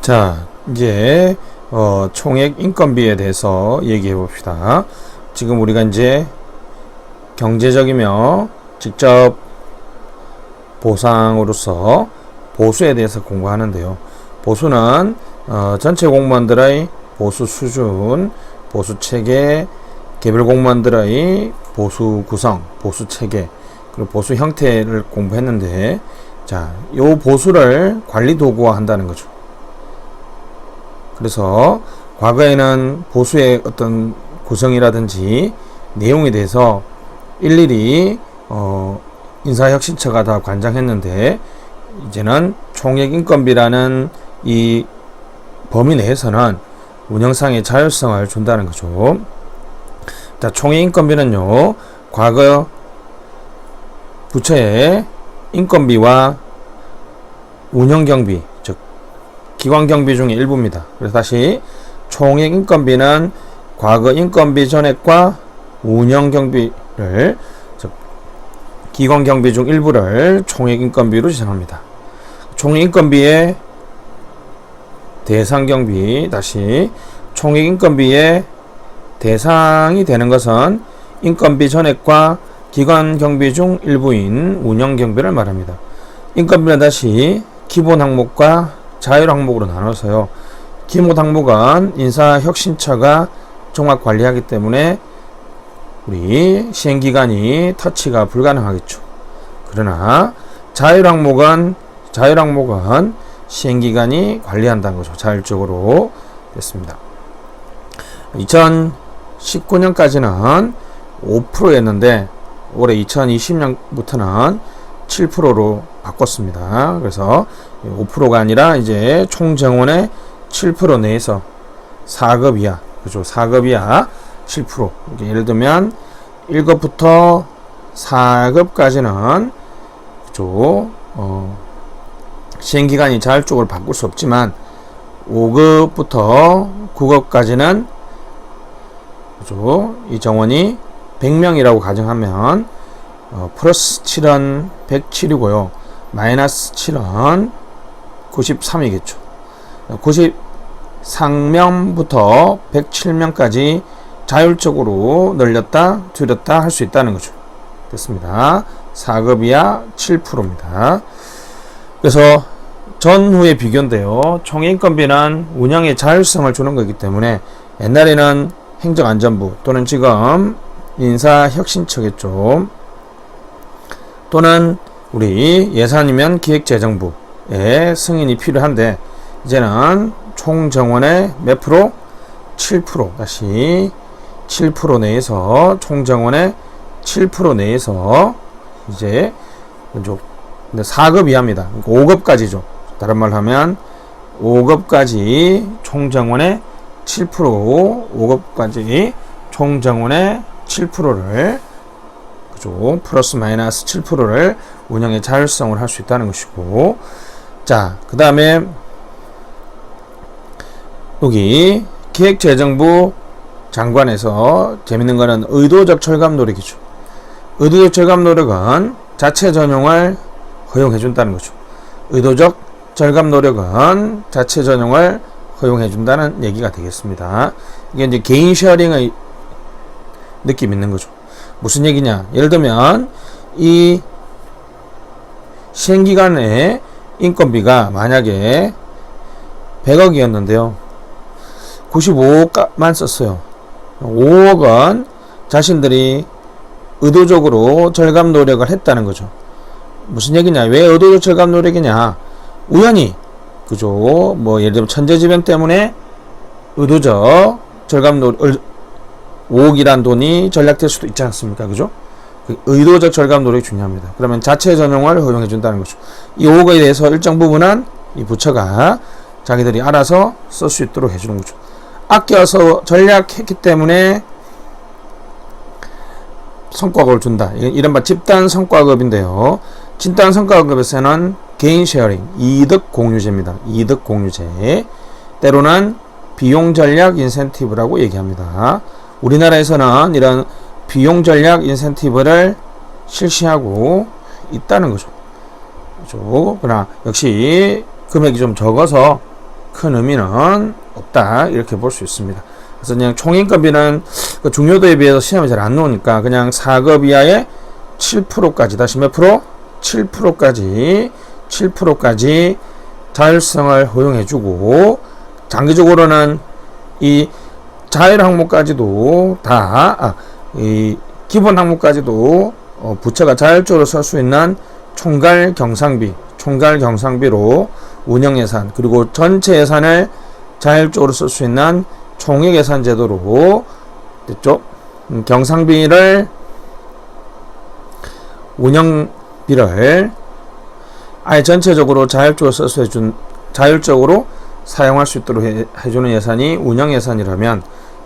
자, 이제 총액 인건비에 대해서 얘기해 봅시다. 지금 우리가 이제 경제적이며 직접 보상으로서 보수에 대해서 공부하는데요. 보수는 전체 공무원들의 보수 수준, 보수 체계, 개별 공무원들의 보수 구성, 보수 체계, 그리고 보수 형태를 공부했는데, 자, 요 보수를 관리 도구화 한다는 거죠. 그래서 과거에는 보수의 어떤 구성이라든지 내용에 대해서 일일이 인사혁신처가 다 관장했는데, 이제는 총액인건비라는 이 범위 내에서는 운영상의 자율성을 준다는 거죠. 자, 총액인건비는요, 과거 부처의 인건비와 운영경비, 즉 기관경비 중의 일부입니다. 그래서 다시 총액인건비는 과거 인건비 전액과 운영경비를, 즉 기관경비 중 일부를 총액인건비로 지정합니다. 총액인건비의 대상경비, 다시 총액인건비의 대상이 되는 것은 인건비 전액과 기관경비 중 일부인 운영경비를 말합니다. 인건비는 다시 기본 항목과 자율 항목으로 나눠서요. 기본 항목은 인사혁신처가 종합 관리하기 때문에 우리 시행기간이 터치가 불가능하겠죠. 그러나 자율 항목은 시행기간이 관리한다는 거죠. 자율적으로 됐습니다. 2019년까지는 5%였는데 올해 2020년부터는 7%로 바꿨습니다. 그래서 5%가 아니라 이제 총정원의 7% 내에서 4급 이하, 그죠? 4급 이하 7%. 예를 들면 1급부터 4급까지는 그죠? 시행기간이 자율적으로 바꿀 수 없지만 5급부터 9급까지는 그죠? 이 정원이 100명이라고 가정하면 플러스 7은 107이고요. 마이너스 7은 93이겠죠. 93명부터 107명까지 자율적으로 늘렸다 줄였다 할 수 있다는 거죠. 됐습니다. 4급 이하 7%입니다. 그래서 전후의 비교인데요. 총액인건비는 운영의 자율성을 주는 거기 때문에 옛날에는 행정안전부 또는 지금 인사혁신처겠죠. 또는 우리 예산이면 기획재정부의 승인이 필요한데, 이제는 총정원의 몇 프로? 7%. 다시 7% 내에서 총정원의 7% 내에서 이제 4급 이하입니다. 5급까지죠. 다른 말로 하면 5급까지 총정원의 7%, 5급까지 총정원의 7%를 그죠? 플러스 마이너스 7%를 운영의 자율성을 할 수 있다는 것이고, 자, 그 다음에 여기 기획재정부 장관에서 재밌는 거는 의도적 절감 노력이죠. 의도적 절감 노력은 자체 전용을 허용해 준다는 거죠. 의도적 절감 노력은 자체 전용을 허용해 준다는 얘기가 되겠습니다. 이게 이제 개인 쉐어링의 느낌 있는 거죠. 무슨 얘기냐? 예를 들면 이 시행기간의 인건비가 만약에 100억이었는데요. 95억만 썼어요. 5억은 자신들이 의도적으로 절감 노력을 했다는 거죠. 무슨 얘기냐? 왜 의도적 절감 노력이냐? 우연히 그죠? 뭐 예를 들면 천재지변 때문에 의도적 절감 노력 5억이란 돈이 전략될 수도 있지 않습니까? 그죠? 의도적 절감 노력이 중요합니다. 그러면 자체 전용을 허용해 준다는 거죠. 이 5억에 대해서 일정 부분은 이 부처가 자기들이 알아서 쓸 수 있도록 해주는 거죠. 아껴서 전략했기 때문에 성과급을 준다. 이른바 집단 성과급인데요. 집단 성과급에서는 개인 쉐어링, 이득 공유제입니다. 이득 공유제. 때로는 비용 전략 인센티브라고 얘기합니다. 우리나라에서는 이런 비용 전략 인센티브를 실시하고 있다는 거죠. 그러나 역시 금액이 좀 적어서 큰 의미는 없다 이렇게 볼 수 있습니다. 그래서 그냥 총인건비는 그 중요도에 비해서 시험에 잘 안 나오니까 그냥 4급 이하의 7%까지 다시 몇 프로? 7%까지 자율성을 허용해주고 장기적으로는 이 자율 항목까지도 이 기본 항목까지도 부처가 자율적으로 쓸 수 있는 총괄 경상비로 운영 예산 그리고 전체 예산을 자율적으로 쓸 수 있는 총액 예산 제도로 됐죠? 경상비를 운영비를 아예 전체적으로 자율적으로 사용할 수 있도록 해주는 예산이 운영 예산이라면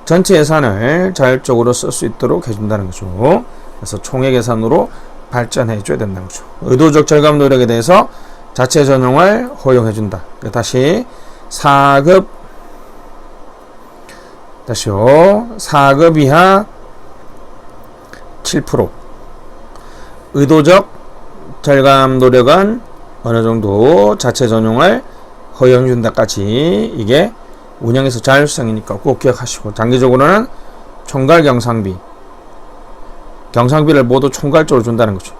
전체 예산을 자율적으로 쓸 수 있도록 해준다는 거죠. 그래서 총액 예산으로 발전해 줘야 된다는 거죠. 의도적 절감 노력에 대해서 자체 전용을 허용해준다. 다시 4급 이하 7% 의도적 절감 노력은 어느 정도 자체 전용을 허용해준다까지 이게 운영에서 자율성이니까 꼭 기억하시고 장기적으로는 총괄 경상비를 모두 총괄적으로 준다는 거죠.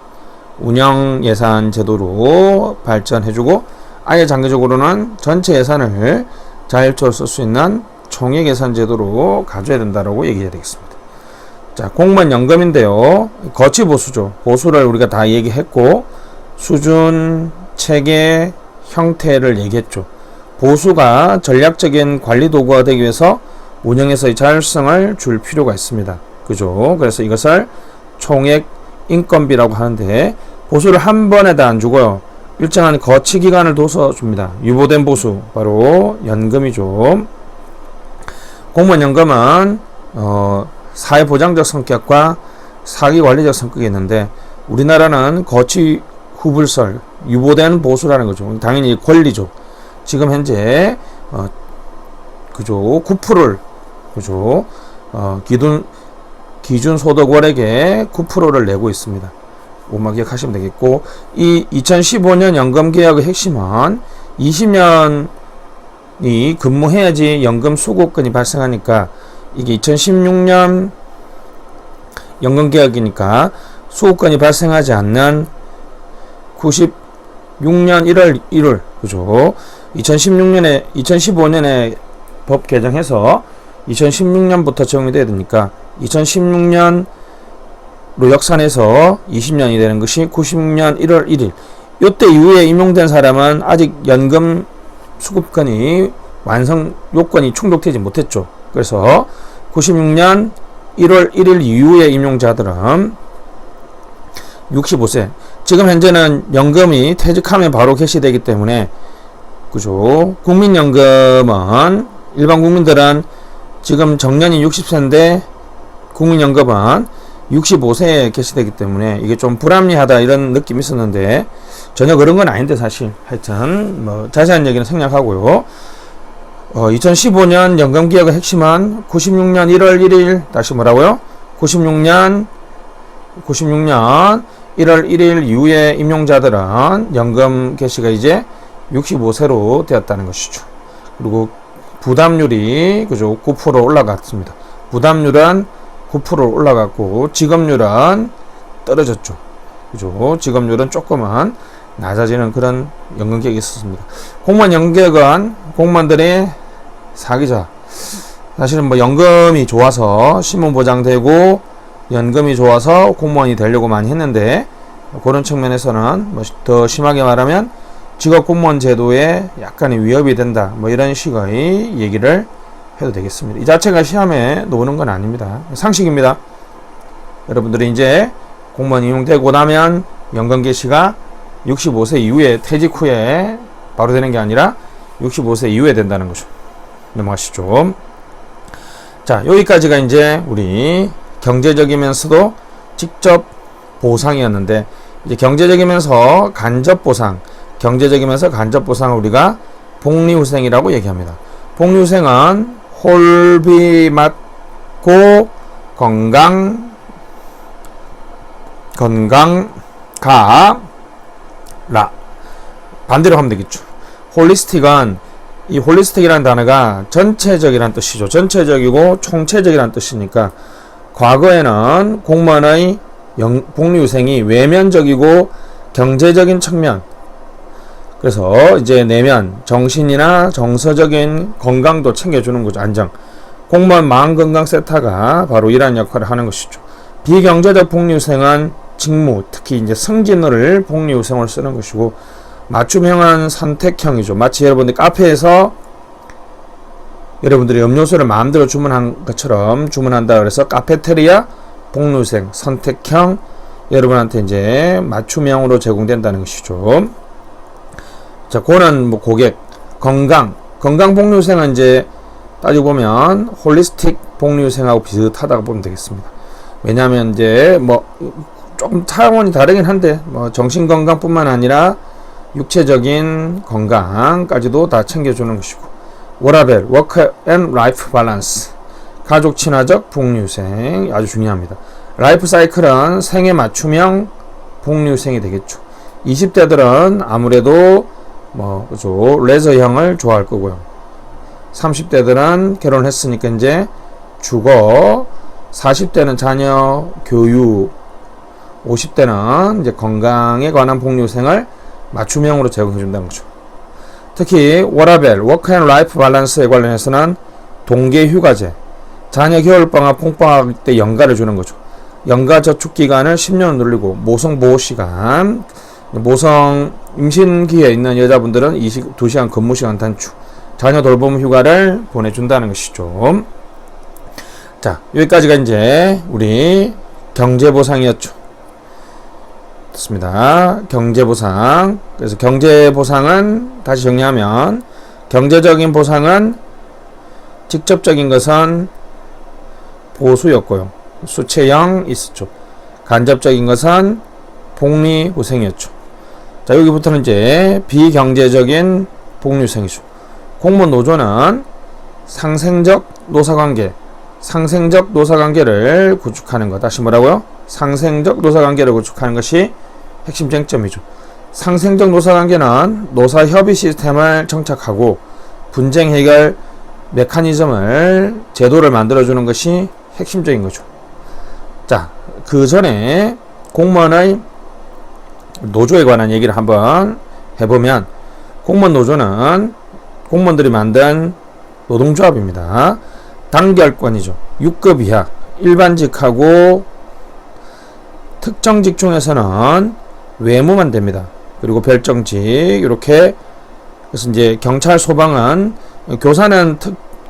운영 예산 제도로 발전해주고 아예 장기적으로는 전체 예산을 자율적으로 쓸 수 있는 총액 예산 제도로 가져야 된다라고 얘기해야 되겠습니다. 자, 공무원 연금인데요. 거치 보수죠. 보수를 우리가 다 얘기했고 수준, 체계, 형태를 얘기했죠. 보수가 전략적인 관리 도구가 되기 위해서 운영에서의 자율성을 줄 필요가 있습니다. 그죠? 그래서 이것을 총액 인건비라고 하는데 보수를 한 번에 다 안 주고요. 일정한 거치 기간을 둬서 줍니다. 유보된 보수, 바로 연금이죠. 공무원 연금은 사회보장적 성격과 사기관리적 성격이 있는데 우리나라는 거치 후불설, 유보된 보수라는 거죠. 당연히 권리죠. 지금 현재 그죠 9%를 그죠 기준 소득월액의 9%를 내고 있습니다. 오마 기억하시면 되겠고 이 2015년 연금 개혁의 핵심은 20년이 근무해야지 연금 수급권이 발생하니까 이게 2016년 연금 개혁이니까 수급권이 발생하지 않는 96년 1월 1일 그죠? 2015년에 법 개정해서 2016년부터 적용이 돼야 되니까 2016년로 역산해서 20년이 되는 것이 96년 1월 1일. 이때 이후에 임용된 사람은 아직 연금 수급권이 완성 요건이 충족되지 못했죠. 그래서 96년 1월 1일 이후에 임용자들은 65세. 지금 현재는 연금이 퇴직하면 바로 개시되기 때문에 그죠. 국민연금은 일반 국민들은 지금 정년이 60세인데 국민연금은 65세에 개시되기 때문에 이게 좀 불합리하다 이런 느낌이 있었는데 전혀 그런 건 아닌데 사실 하여튼 뭐 자세한 얘기는 생략하고요. 2015년 연금개혁의 핵심은 96년 1월 1일 다시 뭐라고요? 96년 1월 1일 이후에 임용자들은 연금 개시가 이제 65세로 되었다는 것이죠. 그리고 부담률이 그죠 9% 올라갔습니다. 부담률은 9% 올라갔고 지급률은 떨어졌죠. 그죠? 지급률은 조금은 낮아지는 그런 연금 개혁이 있었습니다. 공무원 연금 개혁은 공무원들이 사기자. 사실은 뭐 연금이 좋아서 신문 보장되고 연금이 좋아서 공무원이 되려고 많이 했는데 그런 측면에서는 뭐 더 심하게 말하면 직업 공무원 제도에 약간의 위협이 된다. 뭐 이런 식의 얘기를 해도 되겠습니다. 이 자체가 시험에 나오는 건 아닙니다. 상식입니다. 여러분들이 이제 공무원 임용되고 나면 연금 개시가 65세 이후에 퇴직 후에 바로 되는 게 아니라 65세 이후에 된다는 거죠. 넘어가시죠. 자, 여기까지가 이제 우리 경제적이면서도 직접 보상이었는데 이제 경제적이면서 간접 보상, 경제적이면서 간접 보상을 우리가 복리후생이라고 얘기합니다. 복리후생은 홀비 맞고 건강가라 반대로 하면 되겠죠. 홀리스틱은 이 홀리스틱이라는 단어가 전체적이라는 뜻이죠. 전체적이고 총체적이라는 뜻이니까 과거에는 공무원의 복리후생이 외면적이고 경제적인 측면, 그래서 이제 내면 정신이나 정서적인 건강도 챙겨주는 거죠. 안정. 공무원 마음건강센터가 바로 이러한 역할을 하는 것이죠. 비경제적 복리후생은 직무, 특히 이제 승진을 복리후생으로 쓰는 것이고, 맞춤형은 선택형이죠. 마치 여러분들 카페에서 여러분들이 음료수를 마음대로 주문한 것처럼 주문한다 그래서 카페테리아 복리후생 선택형, 여러분한테 이제 맞춤형으로 제공된다는 것이죠. 자, 고는 뭐 고객, 건강 복리후생은 이제 따지고 보면 홀리스틱 복리후생하고 비슷하다고 보면 되겠습니다. 왜냐하면 이제 뭐 조금 차원이 다르긴 한데 뭐 정신 건강뿐만 아니라 육체적인 건강까지도 다 챙겨주는 것이고, 워라벨, 워크 앤 라이프 밸런스, 가족 친화적 복리후생 아주 중요합니다. 라이프 사이클은 생애 맞춤형 복리후생이 되겠죠. 20대들은 아무래도 뭐 그죠, 레저형을 좋아할 거고요. 30대들은 결혼했으니까 이제 주거, 40대는 자녀 교육, 50대는 이제 건강에 관한 복리후생을 맞춤형으로 제공해 준다는 거죠. 특히 워라벨, 워크 앤 라이프 밸런스에 관련해서는 동계 휴가제, 자녀 겨울방학, 봄방학 때 연가를 주는 거죠. 연가 저축 기간을 10년 늘리고, 모성 보호 시간, 모성 임신기에 있는 여자분들은 2시간 근무 시간 단축, 자녀 돌봄 휴가를 보내준다는 것이죠. 자, 여기까지가 이제 우리 경제보상이었죠. 좋습니다. 경제보상. 그래서 경제보상은 다시 정리하면, 경제적인 보상은 직접적인 것은 보수였고요. 수채형 있었죠. 간접적인 것은 복리후생이었죠. 자, 여기부터는 이제 비경제적인 복리후생이죠. 공무원 노조는 상생적 노사관계를 구축하는 것. 다시 뭐라고요? 상생적 노사관계를 구축하는 것이 핵심 쟁점이죠. 상생적 노사관계는 노사협의 시스템을 정착하고 분쟁 해결 메커니즘을, 제도를 만들어주는 것이 핵심적인 거죠. 자, 그 전에 공무원의 노조에 관한 얘기를 한번 해보면, 공무원 노조는 공무원들이 만든 노동조합입니다. 단결권이죠. 6급 이하, 일반직하고 특정직 중에서는 외무만 됩니다. 그리고 별정직, 이렇게. 그래서 이제 경찰, 소방은, 교사는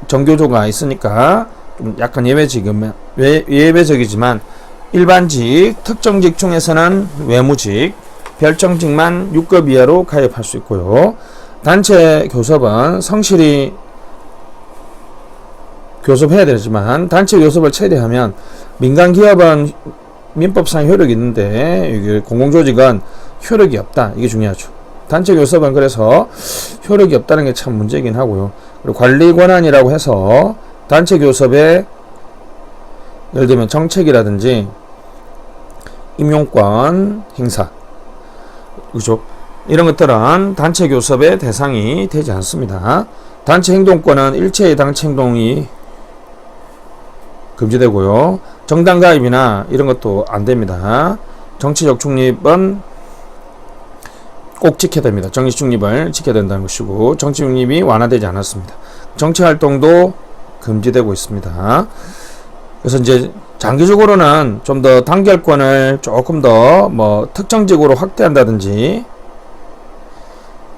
정교조가 있으니까 좀 약간 예외적이지만 일반직, 특정직 중에서는 외무직, 별정직만 6급 이하로 가입할 수 있고요. 단체 교섭은 성실히 교섭해야 되지만, 단체 교섭을 최대하면, 민간기업은 민법상 효력이 있는데 이게 공공조직은 효력이 없다. 이게 중요하죠. 단체 교섭은 그래서 효력이 없다는 게 참 문제이긴 하고요. 그리고 관리 권한이라고 해서 단체 교섭에 예를 들면 정책이라든지 임용권 행사, 그죠? 이런 것들은 단체 교섭의 대상이 되지 않습니다. 단체 행동권은 일체의 단체 행동이 금지되고요. 정당 가입이나 이런 것도 안 됩니다. 정치적 중립은 꼭 지켜야 됩니다. 정치 중립을 지켜야 된다는 것이고, 정치 중립이 완화되지 않았습니다. 정치 활동도 금지되고 있습니다. 그래서 이제 장기적으로는 좀 더 단결권을 조금 더 뭐 특정직으로 확대한다든지,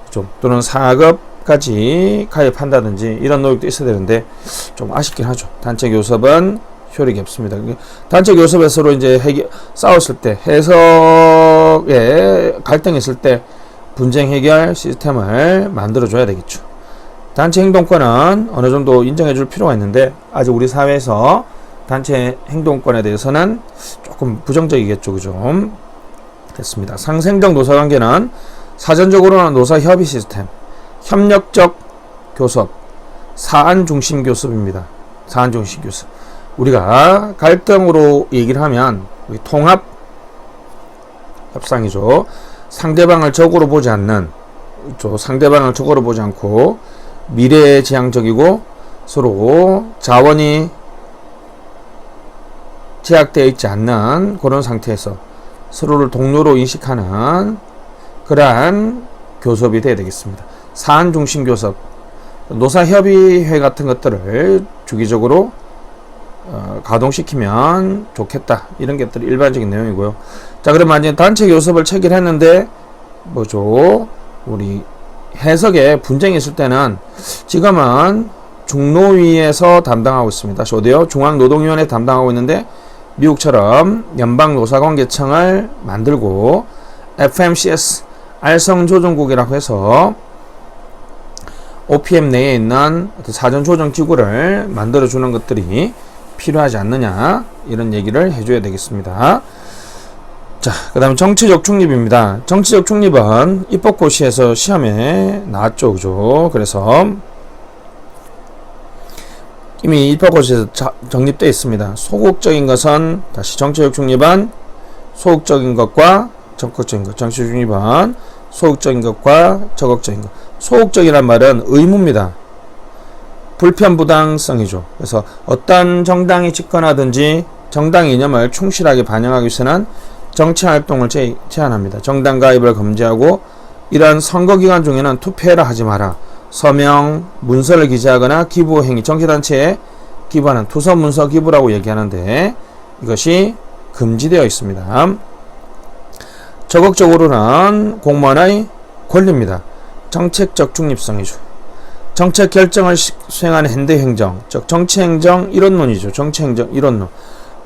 좀 또는 4급까지 가입한다든지 이런 노력도 있어야 되는데 좀 아쉽긴 하죠. 단체 교섭은 효력이 없습니다. 단체 교섭에 서로 이제 싸웠을 때, 해석에 갈등이 있을 때 분쟁 해결 시스템을 만들어줘야 되겠죠. 단체 행동권은 어느 정도 인정해줄 필요가 있는데, 아직 우리 사회에서 단체 행동권에 대해서는 조금 부정적이겠죠. 그죠? 됐습니다. 상생적 노사관계는 사전적으로는 노사협의 시스템, 협력적 교섭, 사안중심 교섭입니다. 사안중심 교섭. 우리가 갈등으로 얘기를 하면 통합 협상이죠. 상대방을 적으로 보지 않는, 상대방을 적으로 보지 않고 미래지향적이고 서로 자원이 제약되어 있지 않는 그런 상태에서 서로를 동료로 인식하는 그러한 교섭이 되어야 되겠습니다. 사안 중심 교섭, 노사협의회 같은 것들을 주기적으로 가동시키면 좋겠다. 이런 것들이 일반적인 내용이고요. 자, 그러면 이제 단체 교섭을 체결했는데 뭐죠? 우리 해석에 분쟁이 있을 때는 지금은 중노위에서 담당하고 있습니다. 다시 어디요? 중앙노동위원회 담당하고 있는데 미국처럼 연방노사관계청을 만들고 FMCS 알성조정국이라고 해서 OPM 내에 있는 사전조정기구를 만들어주는 것들이 필요하지 않느냐 이런 얘기를 해줘야 되겠습니다. 자, 그 다음에 정치적 중립입니다. 정치적 중립은 입법고시에서 시험에 나왔죠. 그죠? 그래서 이미 입법고시에서 정립되어 있습니다. 소극적인 것은 다시 정치적 중립은 소극적인 것과 적극적인 것, 정치적 중립은 소극적인 것과 적극적인 것. 소극적이란 말은 의무입니다. 불편부당성이죠. 그래서 어떤 정당이 집권하든지 정당 이념을 충실하게 반영하기 위해서는 정치활동을 제한합니다. 정당 가입을 금지하고 이러한 선거기간 중에는 투표해라 하지 마라. 서명, 문서를 기재하거나 기부 행위, 정치단체에 기부하는 투서 문서 기부라고 얘기하는데 이것이 금지되어 있습니다. 적극적으로는 공무원의 권리입니다. 정책적 중립성이죠. 정책 결정을 수행하는 현대행정, 즉 정치행정 이론론이죠. 정치행정 이론론.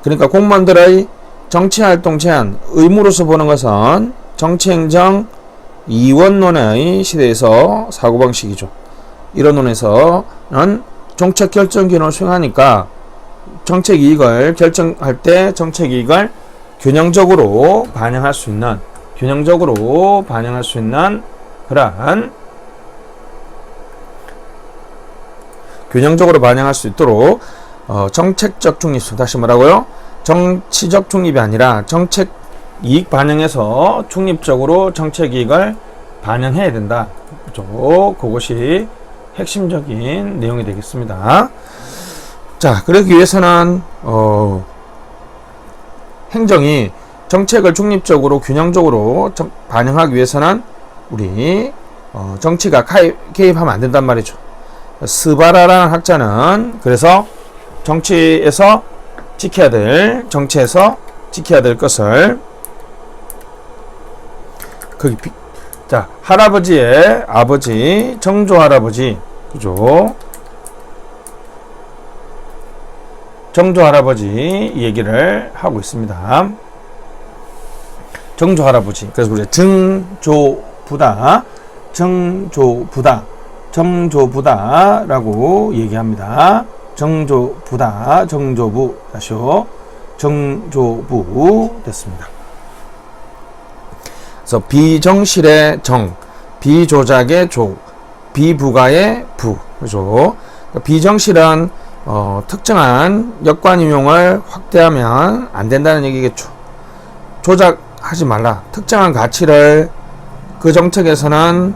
그러니까 공무원들의 정치활동 제한, 의무로서 보는 것은 정치행정 이원론의 시대에서 사고방식이죠. 이론론에서는 정책 결정 기능을 수행하니까 정책 이익을 결정할 때 정책 이익을 균형적으로 반영할 수 있는 그러한 균형적으로 반영할 수 있도록 정책적 중립성, 다시 뭐라고요? 정치적 중립이 아니라 정책 이익 반영에서 중립적으로 정책 이익을 반영해야 된다. 그죠? 그것이 핵심적인 내용이 되겠습니다. 자, 그러기 위해서는 행정이 정책을 중립적으로 균형적으로 반영하기 위해서는 우리 정치가 개입하면 안 된단 말이죠. 스바라라는 학자는 그래서 정치에서 지켜야 될 것을 자, 할아버지의 아버지 정조 할아버지, 그죠? 정조 할아버지 얘기를 하고 있습니다. 정조 할아버지. 그래서 우리가 정조부다라고 얘기합니다. 정조부다, 정조부, 다시요. 정조부 됐습니다. 그래서 비정실의 정, 비조작의 조, 비부가의 부, 그죠? 비정실은 특정한 역관임용을 확대하면 안 된다는 얘기겠죠. 조작하지 말라. 특정한 가치를 그 정책에서는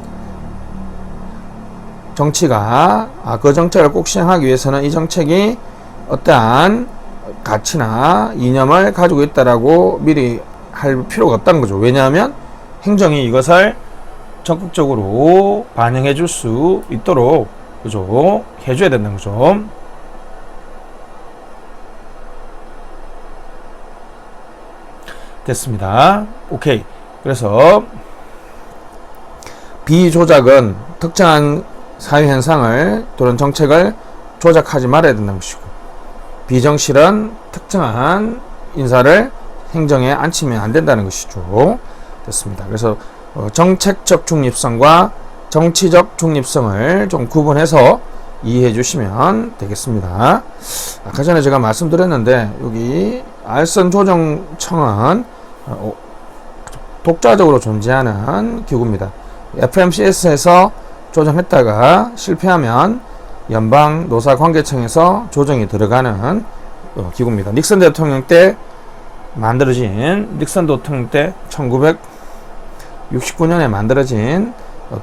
정치가 그 정책을 꼭 시행하기 위해서는 이 정책이 어떠한 가치나 이념을 가지고 있다라고 미리 할 필요가 없다는 거죠. 왜냐하면 행정이 이것을 적극적으로 반영해 줄 수 있도록, 그죠? 해줘야 된다는 거죠. 됐습니다. 오케이. 그래서 비조작은 특정한 사회현상을 또는 정책을 조작하지 말아야 된다는 것이고, 비정실은 특정한 인사를 행정에 앉히면 안 된다는 것이죠. 됐습니다. 그래서 정책적 중립성과 정치적 중립성을 좀 구분해서 이해해 주시면 되겠습니다. 아까 전에 제가 말씀드렸는데 여기 알선조정청은 독자적으로 존재하는 기구입니다. FMCS에서 조정했다가 실패하면 연방노사관계청에서 조정이 들어가는 기구입니다. 닉슨 대통령 때 만들어진, 닉슨 대통령 때 1969년에 만들어진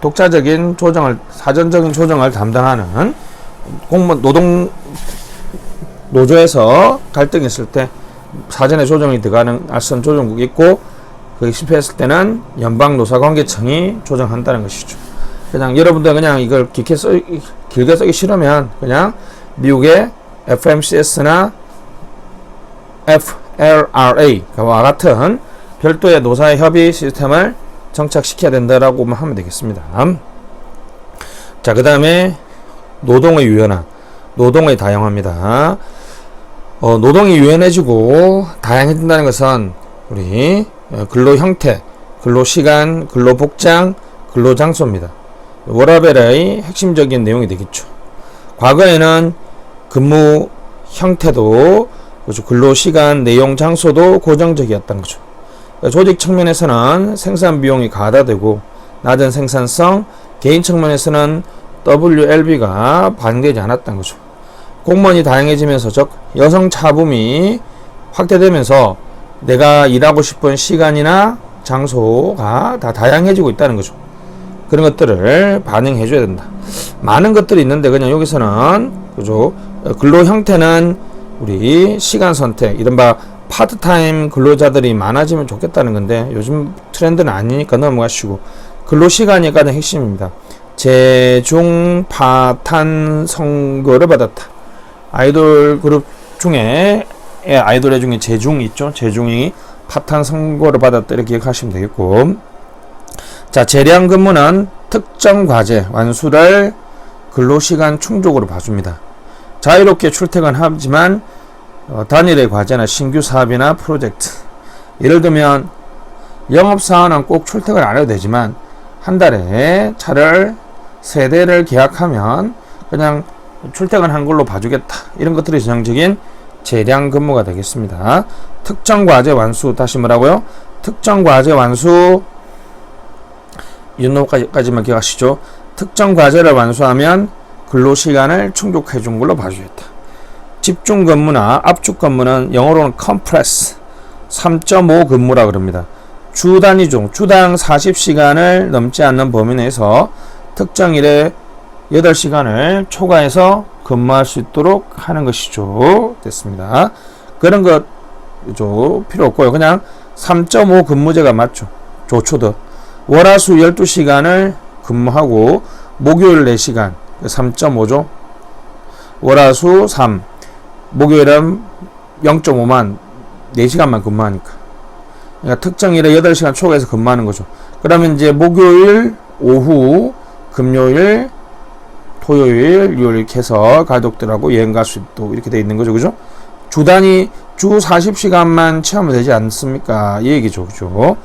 독자적인 조정을, 사전적인 조정을 담당하는 공무원 노동 노조에서 갈등이 있을 때 사전에 조정이 들어가는 알선 조정국이 있고, 그게 실패했을 때는 연방노사관계청이 조정한다는 것이죠. 그냥 여러분들 그냥 이걸 길게 쓰기 싫으면 그냥 미국의 FMCS나 FLRA와 같은 별도의 노사의 협의 시스템을 정착시켜야 된다라고 하면 되겠습니다. 자, 그 다음에 노동의 유연화, 노동의 다양화입니다. 노동이 유연해지고 다양해진다는 것은 우리 근로 형태, 근로 시간, 근로 복장, 근로 장소입니다. 워라밸의 핵심적인 내용이 되겠죠. 과거에는 근무 형태도, 그렇죠, 근로 시간, 내용, 장소도 고정적이었던 거죠. 조직 측면에서는 생산 비용이 가다되고 낮은 생산성, 개인 측면에서는 WLB가 반영되지 않았던 거죠. 공무원이 다양해지면서, 즉 여성 차붐이 확대되면서 내가 일하고 싶은 시간이나 장소가 다 다양해지고 있다는 거죠. 그런 것들을 반영해 줘야 된다. 많은 것들이 있는데 그냥 여기서는, 그죠, 근로 형태는 우리 시간 선택, 이른바 파트타임 근로자들이 많아지면 좋겠다는 건데 요즘 트렌드는 아니니까 넘어가시고, 근로 시간이 가장 핵심입니다. 재중 파탄 선고를 받았다. 아이돌 그룹 중에, 아이돌 중에 재중이 있죠. 재중이 파탄 선고를 받았다, 이렇게 기억하시면 되겠고, 자, 재량 근무는 특정 과제 완수를 근로시간 충족으로 봐줍니다. 자유롭게 출퇴근하지만 단일의 과제나 신규 사업이나 프로젝트, 예를 들면 영업사원은 꼭 출퇴근 안 해도 되지만 한 달에 차를 3대를 계약하면 그냥 출퇴근한 걸로 봐주겠다, 이런 것들이 전형적인 재량 근무가 되겠습니다. 특정 과제 완수, 다시 뭐라고요? 특정 과제 완수, 이정도까지만 기억하시죠. 특정 과제를 완수하면 근로시간을 충족해 준 걸로 봐주겠다. 집중 근무나 압축 근무는 영어로는 컴프레스 3.5 근무라 그럽니다. 주 단위 중 주당 40시간을 넘지 않는 범위 내에서 특정 일에 8시간을 초과해서 근무할 수 있도록 하는 것이죠. 됐습니다. 그런 것 필요 없고요. 그냥 3.5 근무제가 맞죠. 좋죠. 월화수 12시간을 근무하고 목요일 4시간 3.5죠. 월화수 3, 목요일은 0.5만 4시간만 근무하니까, 그러니까 특정 일에 8시간 초과해서 근무하는 거죠. 그러면 이제 목요일 오후, 금요일, 토요일, 일요일 이렇게 해서 가족들하고 여행 갈 수 있도록 이렇게 되어 있는 거죠. 그죠? 주 단위, 주 40시간만 채우면 되지 않습니까? 이 얘기죠. 그죠?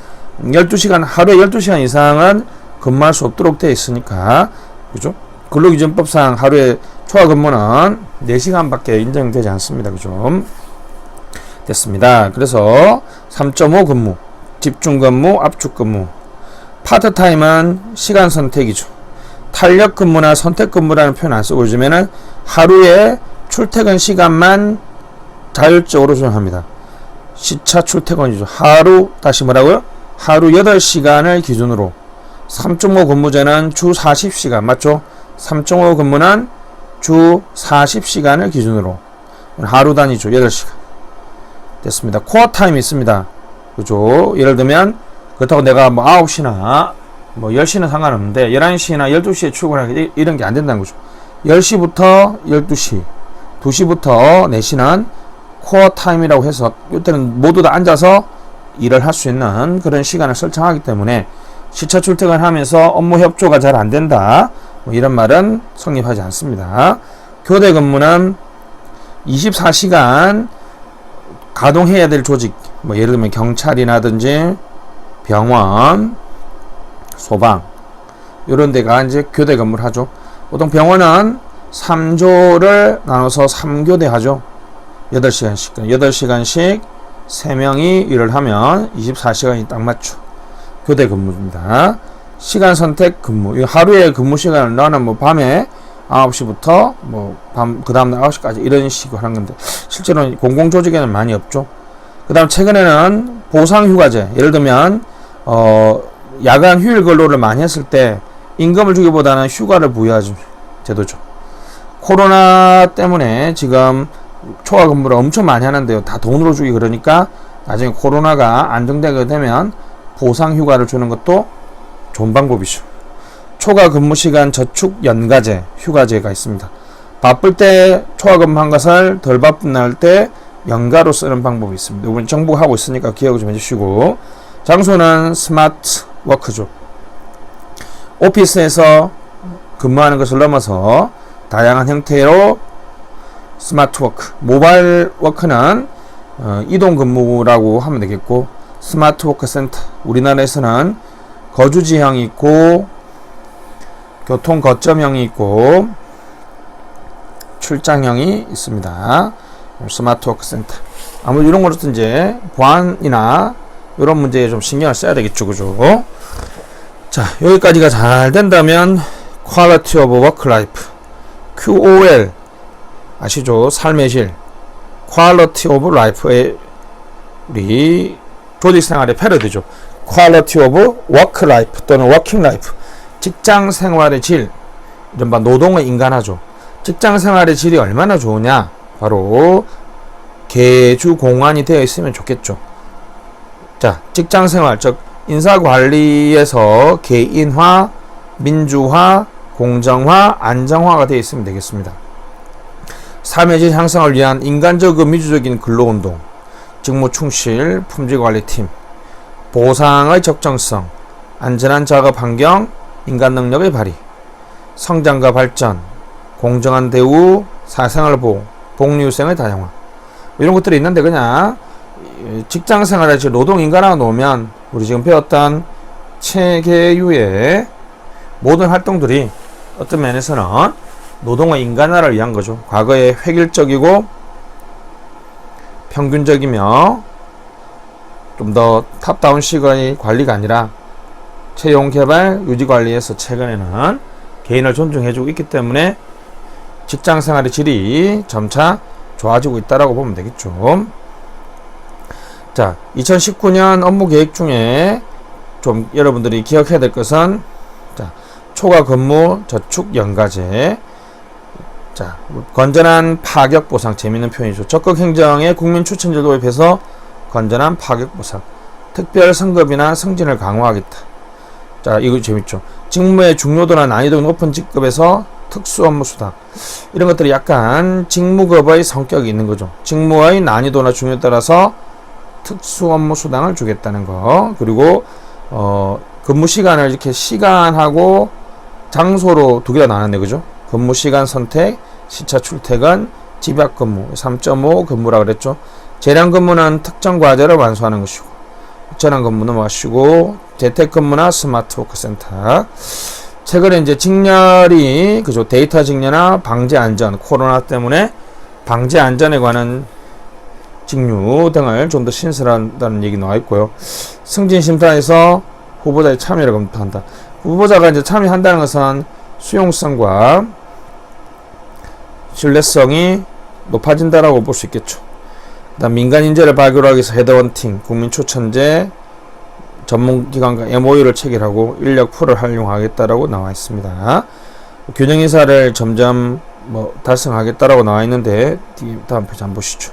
12시간, 하루에 12시간 이상은 근무할 수 없도록 되어 있으니까, 그죠? 근로기준법상 하루에 초과 근무는 4시간밖에 인정되지 않습니다. 그죠? 됐습니다. 그래서 3.5 근무, 집중 근무, 압축 근무, 파트타임은 시간 선택이죠. 탄력 근무나 선택 근무라는 표현 안 쓰고 요즘에는 하루에 출퇴근 시간만 자율적으로 조정합니다. 시차 출퇴근이죠. 하루, 다시 뭐라고요? 하루 8시간을 기준으로. 3.5 근무제는 주 40시간, 맞죠? 3.5 근무는 주 40시간을 기준으로. 하루 단위죠. 8시간. 됐습니다. 코어 타임이 있습니다. 그죠? 예를 들면, 그렇다고 내가 뭐 9시나 뭐 10시는 상관없는데 11시나 12시에 출근하기, 이런 게 안 된다는 거죠. 10시부터 12시, 2시부터 4시는 코어 타임이라고 해서 이때는 모두 다 앉아서 일을 할 수 있는 그런 시간을 설정하기 때문에 시차 출퇴근하면서 업무 협조가 잘 안 된다, 뭐 이런 말은 성립하지 않습니다. 교대 근무는 24시간 가동해야 될 조직, 뭐 예를 들면 경찰이라든지 병원, 소방, 이런 데가 이제 교대 근무를 하죠. 보통 병원은 3조를 나눠서 3교대 하죠. 8시간씩. 8시간씩 3명이 일을 하면 24시간이 딱 맞죠. 교대 근무입니다. 시간 선택 근무. 하루에 근무 시간을 나는 뭐 밤에 9시부터 뭐 그 다음날 9시까지 이런 식으로 하는 건데 실제로는 공공조직에는 많이 없죠. 그 다음 최근에는 보상휴가제. 예를 들면 야간 휴일 근로를 많이 했을 때 임금을 주기보다는 휴가를 부여하는 제도죠. 코로나 때문에 지금 초과 근무를 엄청 많이 하는데요. 다 돈으로 주기 그러니까 나중에 코로나가 안정되게 되면 보상 휴가를 주는 것도 좋은 방법이죠. 초과 근무 시간 저축 연가제, 휴가제가 있습니다. 바쁠 때 초과 근무한 것을 덜 바쁜 날 때 연가로 쓰는 방법이 있습니다. 이번 정부가 하고 있으니까 기억 좀 해주시고, 장소는 스마트 워크죠. 오피스에서 근무하는 것을 넘어서 다양한 형태로 스마트 워크, 모바일 워크는 이동 근무라고 하면 되겠고, 스마트 워크 센터, 우리나라에서는 거주지형이 있고 교통 거점형이 있고 출장형이 있습니다. 스마트 워크 센터. 아무래도 이런 거로서 이제 보안이나 이런 문제에 좀 신경을 써야 되겠죠, 그죠? 자, 여기까지가 잘 된다면 Quality of Work Life, QOL 아시죠? 삶의 질, Quality of Life의 우리 조직 생활의 패러디죠. Quality of Work Life 또는 Working Life, 직장 생활의 질, 이른바 노동의 인간화죠. 직장 생활의 질이 얼마나 좋으냐? 바로 개주 공안이 되어 있으면 좋겠죠. 자, 직장 생활, 즉 인사관리에서 개인화, 민주화, 공정화, 안정화가 되어 있으면 되겠습니다. 삶의 질 향상을 위한 인간적이고 민주적인 근로운동, 직무 충실, 품질관리팀, 보상의 적정성, 안전한 작업 환경, 인간 능력의 발휘, 성장과 발전, 공정한 대우, 사생활 보호, 복리후생의 다양화, 이런 것들이 있는데 그냥 직장 생활에 노동 인간화가 놓으면 우리 지금 배웠던 체계유의 모든 활동들이 어떤 면에서는 노동의 인간화를 위한 거죠. 과거에 획일적이고 평균적이며 좀 더 탑다운 시간의 관리가 아니라 채용 개발 유지 관리에서 최근에는 개인을 존중해주고 있기 때문에 직장 생활의 질이 점차 좋아지고 있다라고 보면 되겠죠. 자, 2019년 업무 계획 중에 좀 여러분들이 기억해야 될 것은, 자, 초과 근무 저축 연가제, 자, 건전한 파격 보상, 재미있는 표현이죠. 적극 행정의 국민 추천 제도에 비해서 건전한 파격 보상, 특별 성급이나 승진을 강화하겠다. 자, 이거 재밌죠. 직무의 중요도나 난이도가 높은 직급에서 특수 업무 수당, 이런 것들이 약간 직무급의 성격이 있는 거죠. 직무의 난이도나 중요에 따라서 특수 업무 수당을 주겠다는 거. 그리고 근무 시간을 이렇게 시간하고 장소로 두 개가 나눴네, 그죠? 근무 시간 선택, 시차 출퇴근, 집약 근무, 3.5 근무라 그랬죠. 재량 근무는 특정 과제를 완수하는 것이고, 전환 근무는 마시고, 재택 근무나 스마트 워크 센터. 최근에 이제 직렬이, 그죠? 데이터 직렬이나 방제 안전, 코로나 때문에 방제 안전에 관한 직류 등을 좀 더 신설한다는 얘기 나와 있고요. 승진 심사에서 후보자의 참여를 검토한다. 후보자가 이제 참여한다는 것은 수용성과 신뢰성이 높아진다라고 볼 수 있겠죠. 그다음 민간 인재를 발굴하기 위해서 헤드헌팅, 국민추천제, 전문기관과 MOU를 체결하고 인력 풀을 활용하겠다라고 나와 있습니다. 균형 인사를 점점 달성하겠다라고 나와 있는데 다음 페이지 한번 보시죠.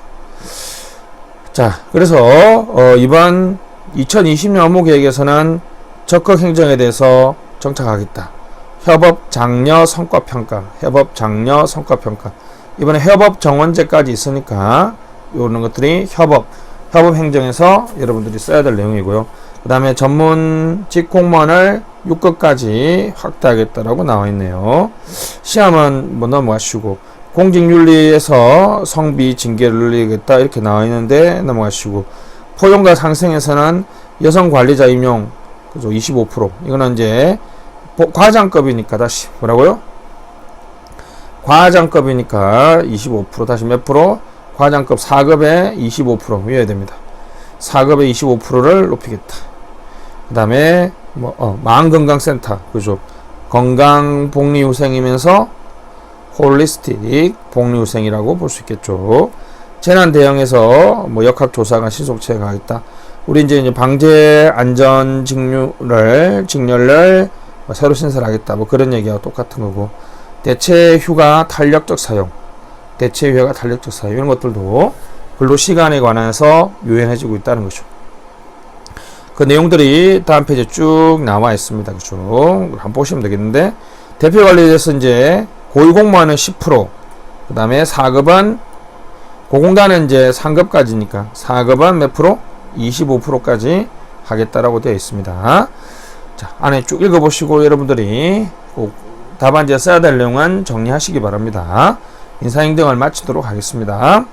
자, 그래서 이번 2020년 업무 계획에서는 적극 행정에 대해서 정착하겠다. 협업 장려 성과 평가, 협업 장려 성과 평가. 이번에 협업 정원제까지 있으니까 이런 것들이 협업 행정에서 여러분들이 써야 될 내용이고요. 그 다음에 전문직 공무원을 6급까지 확대하겠다라고 나와 있네요. 시험은 넘어가시고, 공직윤리에서 성비 징계를 늘리겠다 이렇게 나와 있는데 넘어가시고, 포용과 상생에서는 여성 관리자 임용, 그죠? 25%. 이거는 이제 과장급이니까 다시 뭐라고요? 과장급이니까 25% 다시 몇 프로? 과장급 4급에 25% 위해야 됩니다. 4급에 25%를 높이겠다. 그 다음에 마음건강센터, 그죠? 건강복리후생이면서 홀리스틱 복리후생이라고 볼 수 있겠죠. 재난 대응에서 역학조사관 신속체가 하겠다. 우리 이제 방제 안전 직렬을 뭐 새로 신설하겠다 뭐 그런 얘기하고 똑같은 거고, 대체 휴가 탄력적 사용, 대체 휴가 탄력적 사용 이런 것들도 근로 시간에 관해서 유연해지고 있다는 거죠. 그 내용들이 다음 페이지에 쭉 나와 있습니다. 그죠? 한번 보시면 되겠는데, 대표 관리에서 이제 고위공무원은 10%, 그 다음에 4급은 고공단은 이제 3급까지니까 4급은 몇 프로? 25%까지 하겠다라고 되어 있습니다. 자, 안에 쭉 읽어보시고 여러분들이 꼭 답안지에 써야 될 내용은 정리하시기 바랍니다. 인사행정을 마치도록 하겠습니다.